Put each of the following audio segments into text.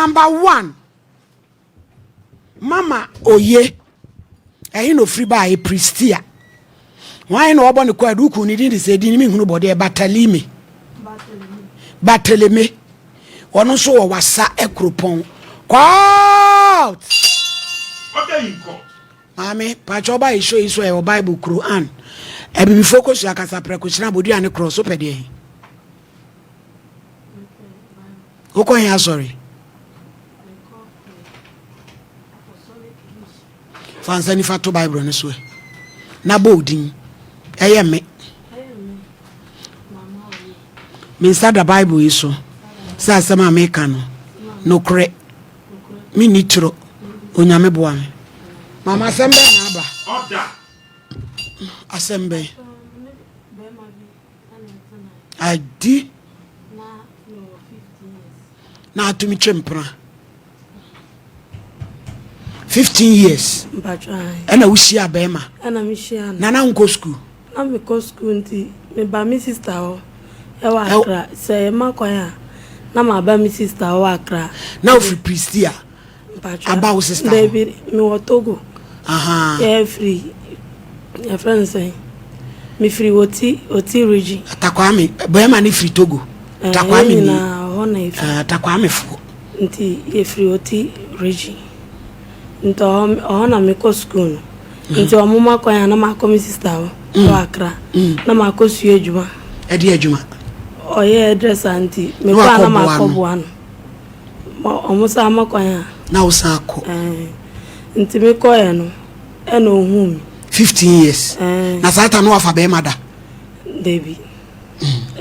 Number 1. Mama oye. No free by Pristia. Why no one quite do couldn't say didn't mean nobody Batalime. Batalime. One so was sa ecropon. Quote. What are you called? Mammy, Pachoba is show you a Bible Quran. And be focused like as a precaution, would you and a cross up a day? Okay, sorry. Fancy if I to Bible this way. Na boarding. I am me. Minister the Bible is so. Say some American. No cre. Me nitro. Unyame boame. Mama Assemble naba. Order. Assemble. I di. Na to me chempra. 15 years. And I wish you a bema. And I'm sure. Nana unko school. I'm a co school. Me ba mi sister o. Ewa akra. Say makwaya. Na ma ba mi sister o akra. Now free Pristia. About sister. Baby, me wa Togo. Yeah, free. Your friend say. Me free oti regi. Takwame. Bema ni free Togo. Takwame ni. Na hona ifi. Takwame fu. Nti ye free oti regi. Nti ohona me ko school. Nti omuma kwaya na ma komi sister o akra. Na ma ko su adwuma. Edi adwuma. Oye address anti me kwa na ma ko boano. Omusa amakwaya. Na usako. Nti me ko ye no. E no hu mi. 15 years. Na sata no afa be mada. Baby.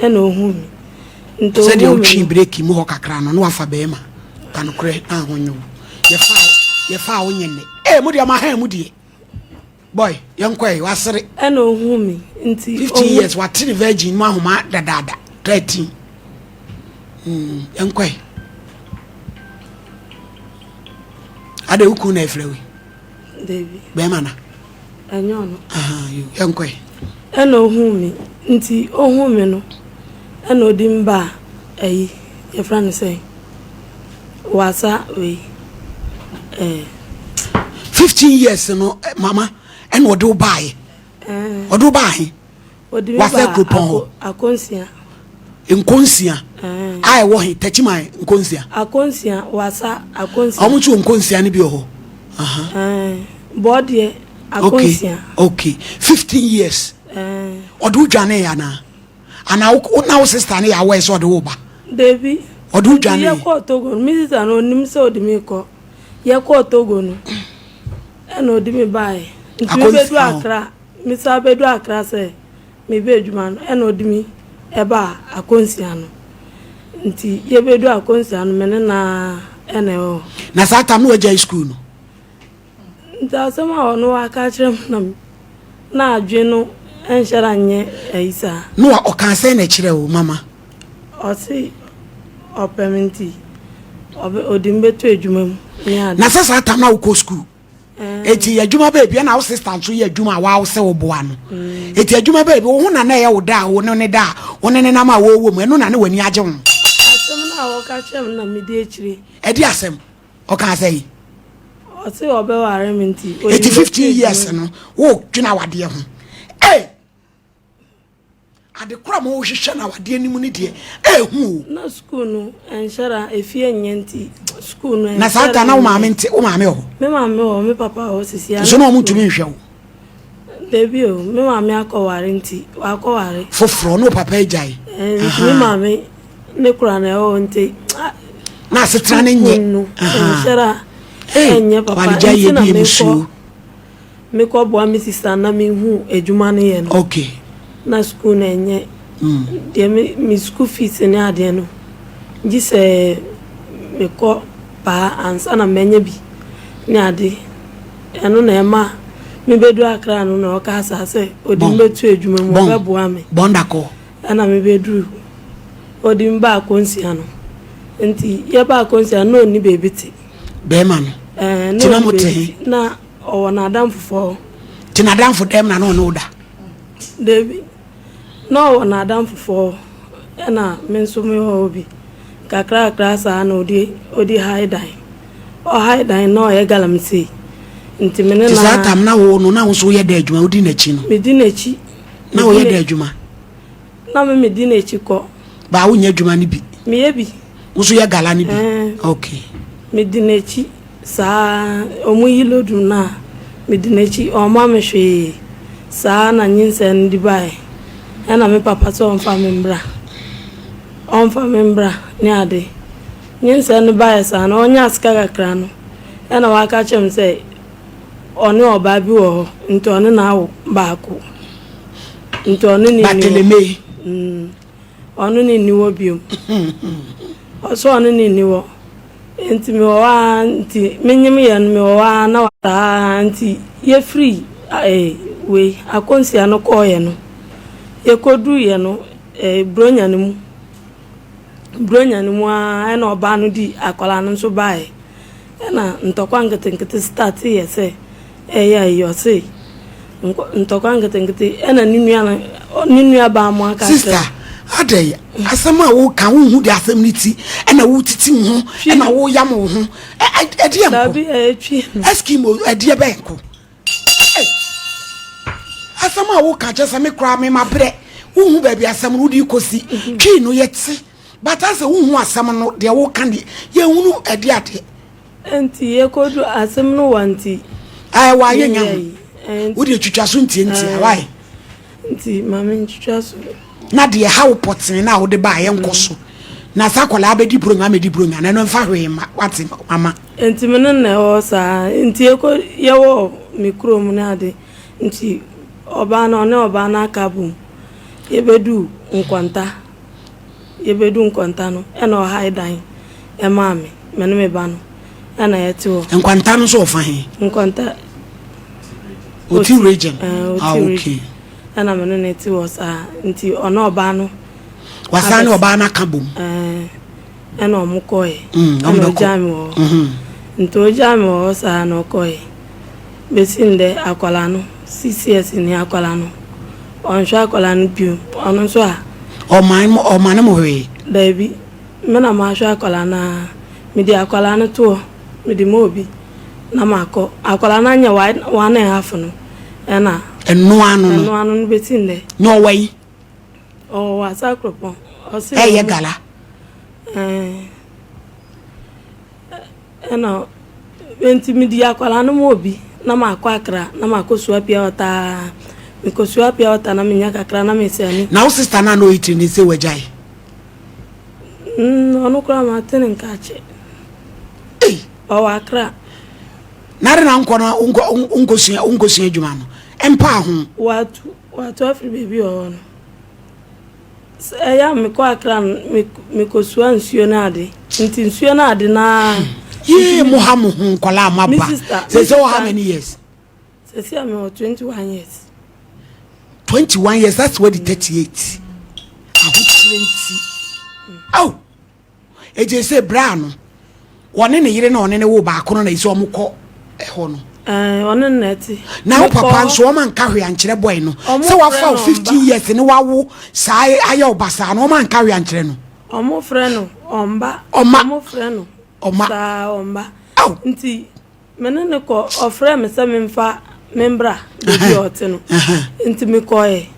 E no hu mi. Nti said you chin break mu ho kakra no afa be ma. Kanokre na honyo. Ye fa wonyene. Mu dia ma ha mu die. Boy, yankwa wasere. E no hu mi. Nti 15 years what the virgin ma homa dada 13. Yankwa. Ade uku na efrewe. Baby. Be mana. Enyo no. You yankwa. E no hu mi. Nti o hu mi no. E no di mba eyi. Ye friend say. Wasa we. 15 years no mama and what do buy? What do buy? What's that coupon? Akonsia. Inconsia. I want him touch my inconsia. Akonsia wasa akonsia. How much you inconsia ni bio? Body akonsia. Okay. 15 years. Or do Jane yana? And now sister ni awe so do ba. Baby. Or do Jane? Ya ko Togo. Mrs. Anonim so di me ko. Ya ko Togo no. Eno di me bae. Nti bedu akra. Mi sa bedu akra se. Me be adwuma no. Eno di mi eba akonsia no. Nti ye bedu akonsia no mene na ene o. Na sata no eja school no. Nti asema ono aka kire na adwe no enhyara nye eisa. No o kan say na kire o mama. O si opementi. Obe odimbe to adwuma mu. Na sata na wo school. Eti adwuma baby na wo sister nso ye adwuma wa wo se wo boa no. Eti adwuma baby wo hu na na ye wo da wo ne da wo ne na ma wo wo mu eno na ne wani age ho. Asem na wo ka chem na me de akire. Edi asem o kan say. O se obe ware minti. Eti 15 years no wo twina wade ho. Ade kura mo hwehwe na wade ni mu ni de hu na school no enshara efie nyenti school no na sata na wo maame nti wo maame ho me maame ho me papa ho sisi ya so no mo tumi hwe wo baby o me maame akọware nti akọware foforo no papa ejai me maame ne kura na ho nti na setra ne nye enshara enye papa nti na me ko bo am sister na me hu edwuma ne ye no okay na school na enye de me school fees ne ade no ji se me ko pa ansa na menye bi ne ade eno na ema me bedu akra no na o ka sa se odimbe tu adwuma mu be boa me bonda ko ana me bedu odimba akonsia no nti ye ba akonsia no ni bebiti be ma no no mote na o na adam fofo tina adam fo dem na no da David no na adam fofo na me nso me ho bi kakra saa na odi haidan o haidan na o ye galamsey nti me na tisa tam na wo no na wo so ye da adwuma odi na chi no me di na chi na wo ye da adwuma na me di na chi ko ba wo nya adwuma ni bi me ye bi wo so ye gala ni bi okay me di na chi saa omu yilodu na me di na chi o ma me hwe saa na nyinse ndi bai ana me papa so on fa membra ni ade nyinse ndi bai saa na onya aska kakra no ana waka chem say oni oba bi wo nti oni na awo baako nti oni ni bateleme oni ni niwo biom oso oni ni niwo nti me wa nti menyim ye no me wa na wa nti ye free we akonsia no ko ye no ye kodu ye no bronya ni mu a na oba no di akola no so bae na ntokwa ngete start ye say yo say ntokwa ngete na ninua ba mu aka sister adey asama wo kan wo hu di asam ni ti na wo titi ho na wo yam wo ho edie dabi etwi eskimo edie benko asama wo ka chesa me kra me mabre wo hu ba bi asam ru di kosi twi no yeti but as wo hu asam no de wo kan de ye hunu edie ade enti ye kodu asam no wanti ai wa ye nya wo de twitwa so ntie why nti mama twitwa so na de how potin na wo de ba ye nkoso na sakola abedi bronya na no mfa hwe ma wati mama enti mene na o sa enti ye wo mikro mu na ade nti oba na akabu yebedu nkwanta no e na o haidan e mame mene me ba no ana yeti wo nkwanta no so fa he nkwanta oti region okay ana mene na yeti wo sa nti ona oba no wasane oba na kabum ana omukoye ana jami wo nto jami wo sa na okoye besinde akwala no CCS ni akwala no onhwa akwala no biu ono so a o man mo we baby mena ma hwa akwala na me di akwala no to me di mobi na mako akwala na nya wa na half no na enu anu no besinde no way o wa sakropon o se ye gala na enti me di akwala no mobi na makwa akra na makosua pia wata mikosua pia wata na minya kakra na mesani na o sister na no iti ni se wajai onu kra ma tenen kache o akra na re na nko na unkosia adwuma no empa ho watu afri baby o no ya mikwa akra mikosua nsuo na ade nti nsuo na ade na ye Muhammad nkola maba say how many years say I'm 21 years 21 years that's what the 38 oh eje say brown woni ne yire na woni ne wo ba kono na isi omukọ eho no woni neti na wo papa nso o man ka hwe ankere boy no say wa fa 15 years ni wa wo sai aye obasa no man ka hwe ankere no omo frɛ no omba omo frɛ no sa omba nti menene ko ofre me se memfa membra de ote no nti me koye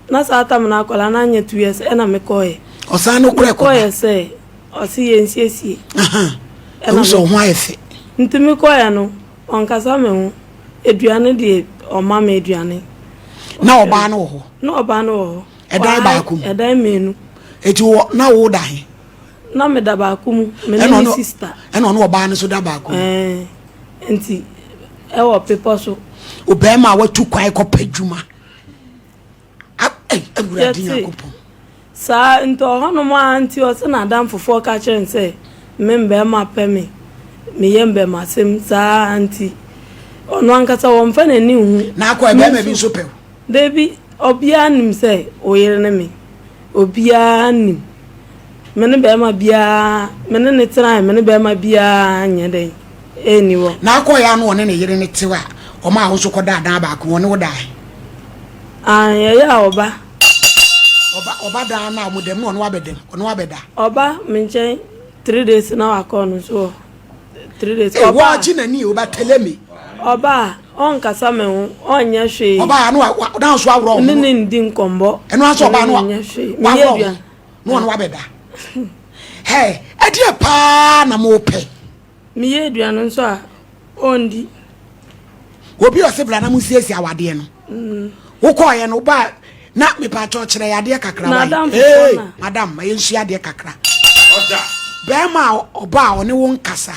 na sata me na akola na nya 2 years e na me koye osa no kure koye se osi yensiesie e so ho ayefe nti me koye no onkasa me ho eduane de oma me eduane na oba no ho edan ba akum edan menu eti wo na wo da he na me da ba akum me ni sister no oba no so da ba akum nti e wo pepo so obema watu kwai kopadwuma awurade yakopon sa nto hono mo anti o se na adam fofo ka kire nse membe ma peme me yembe ma sem sa anti ono ankasa wo mfa na ni hu na akwa ebe ma bi so pew debi obia nim se oyere na me obia nim mene be ma bia mene ne tran mene be ma bia nya den eniwo na akwa ya no ne yere ne tewa o ma ho so koda dan ba ko ne wo dai ya oba da na mo dem no wabedem ono wabeda oba menchen 3 days na wakọ so 3 days oba ji na ni oba tell me oba on kasa me ho onye hwe oba no dan so awro ni ndi nkombo eno aso oba no onye hwe me yedua no no abeda hey edie pa na mo pe me yedua no so a ondi obi o se bra na musiesi awade no wo ko ye no ba na me pa cho kire yade kakra wa eh madam ma yensu yade kakra oda be ma oba one wo nkasa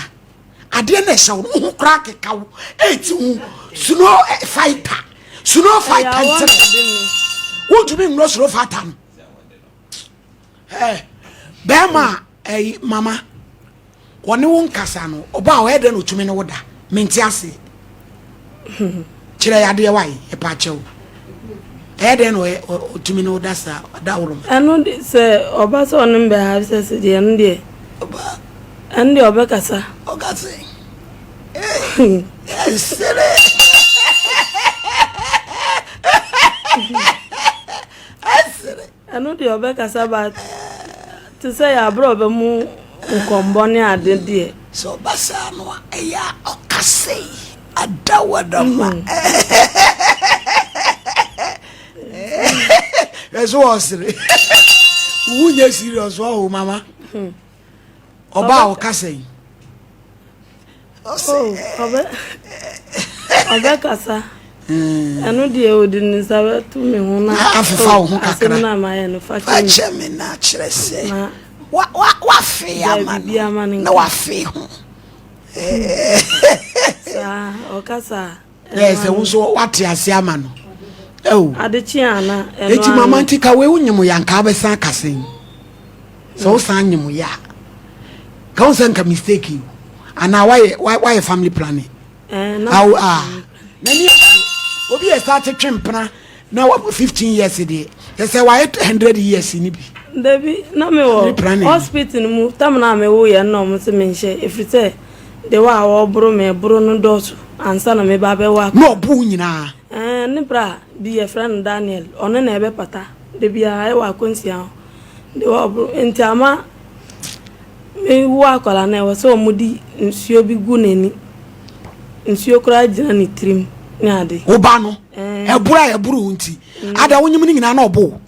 ade na hye wo ho kra keka wo eti hu snow fighter ntere wo to be no snow fighter no eh be ma mama one wo nkasa no oba o ede no tumi ne woda menti ase kire yade wai e pa chewo ede no tumi ne woda sa da worum anu se oba so no mbe ha se de anu de oba ande oba kasa ogase sere anu de oba kasa ba to say ya bro be mu nkombo ne ade de so basa no eya okase adawadama eso osire wunye serious o mama oba okase oba kasa anu de odi ni sabe tu me hu na afafa ho kakra na ma ye no fa cheme na chirese wa fe ama na wa fe ho sa okasa yes e wo so wate ase ama no oh adechi ana eti mama ntika we unyim yanka abesan kasen so san nyim ya ka won san ka mistake you and now why family planning how nani obi e start twempena now 15 years dey they say why 100 years ni bi Debi na me wo hospital mu tam na me wo ye no mo se menhye efite de wa wo bro me bro no dot ansa na me ba be wa no bu nyina ni bra bi ye friend Daniel ono na ebe pata de bia e wa konsia de wa bro entiama me wo akola na wo so mudi nsuo bi gu nani nsuo kura gina ni trim ni ade wo ba no e buru nti ada wonyim ni nyina na obo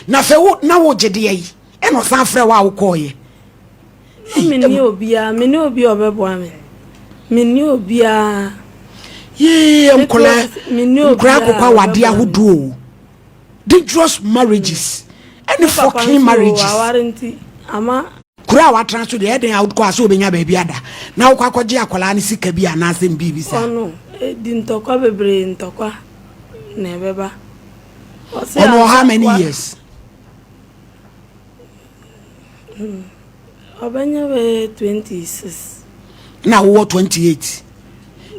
na fe wo na wo gede yi e no san frɛ wa wo koye meni obi obebo ame meni obi a ye mkola mkra kokwa wade ahodo dangerous marriages any fucking marriages awarenti ama kura wa transfer de eden out kwa so obenya ba bia da na wo kwakoje akola ne sika bi anasem bi sa ono di ntokwa bebre ntokwa na ebeba ono how many years obanya we 26 na wo 28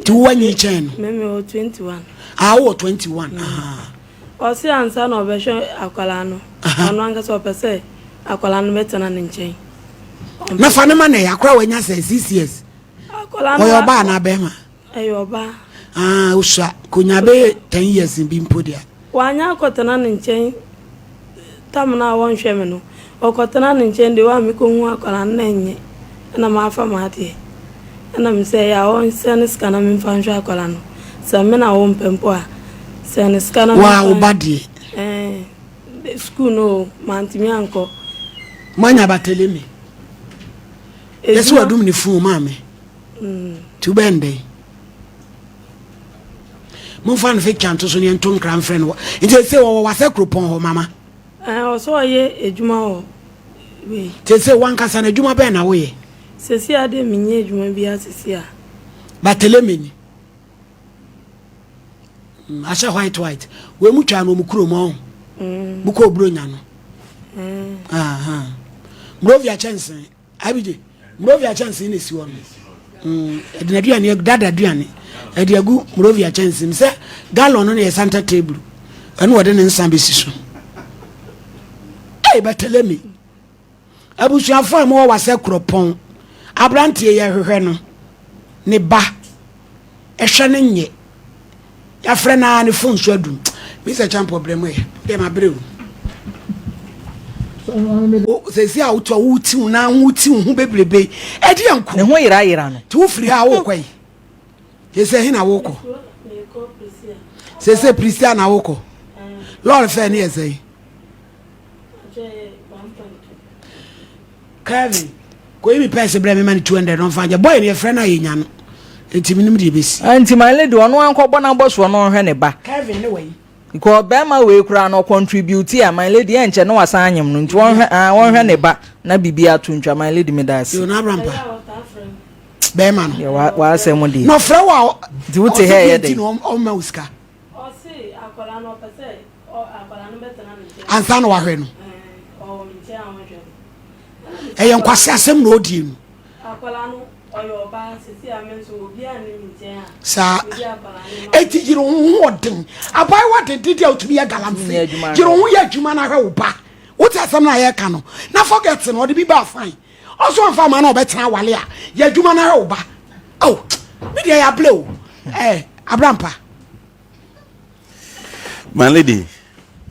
tu wanyi chen meme o 21 wo 21 osi ansa na obehwe akwala no ono anga so pese akwala no betena ne nchen na fa ne ma na yakra wanya 6 years akwala no oyo ba na be ma ayo ba usha kunyabe 10 years bi mpodia wanya akotena ne nchen tam na won hwe me no okotena ne nchen de wa mi ko hu akwala na enye na ma afa ma ade na me say ya won senes kana me fa hwe akwala no se me na won pempo a senes kana wa obadie school no mantimi anko manya batelemi yesu adum ni fu mame tu bende mo fan fe chanto so ne nton kran friend wo nti se wo wa se kropon ho mama o so ye ejuma o we te se wan kasa na ejuma be na wo ye sesi ade minye ejuma bi asesi a batelemi ni asha white we mu twa no mu kuro mo buko bronya no Mrovia chance abije Mrovia chance ni si wono edina duane dada duane ediagu Mrovia chance mi se gallon no na center table anu wode ne nsan besi so batelemi abusuafo am wa se kropon abrantie ye hwehwe no ne ba ehwe ne nye ya frɛ na ne phone so adum mi se chan problem e be ma brew se a uto wuti na wuti hu bebrebe e de anko ne ho yira no ti wo firi ha wo kwai ye se hina wo ko se Prisia na wo ko lord fe ne ye Kevin ko imi pese bre me mani 200 no fanja boy ne friend na ye nya no enti minim de besi anti my lady ono ankọbọ na boso no hwe ne ba Kevin ne wey ko be ma we kura no contribute a my lady enche no wasa anyem no nti won hwe ne ba na bibia to ntwa my lady me das yo na brampa be ma no wa asem de no fra wa di wote he ye de no o ma uska o si akola no pese o akola no betena no ansa no wa hwe no o nche anwe e yen kwase asem no odi nu akola no oyo ba sisi amenso obi ani nche a sa eti jiro hu odin abai wa de didi otumi ya galamfe jiro hu ya adwuma na hwe wo ba wote asem na ye ka no na forget no de bi ba fine also am fa ma na obetena wale a ya adwuma na hwe wo ba oh me dia ya blow Abrampa my lady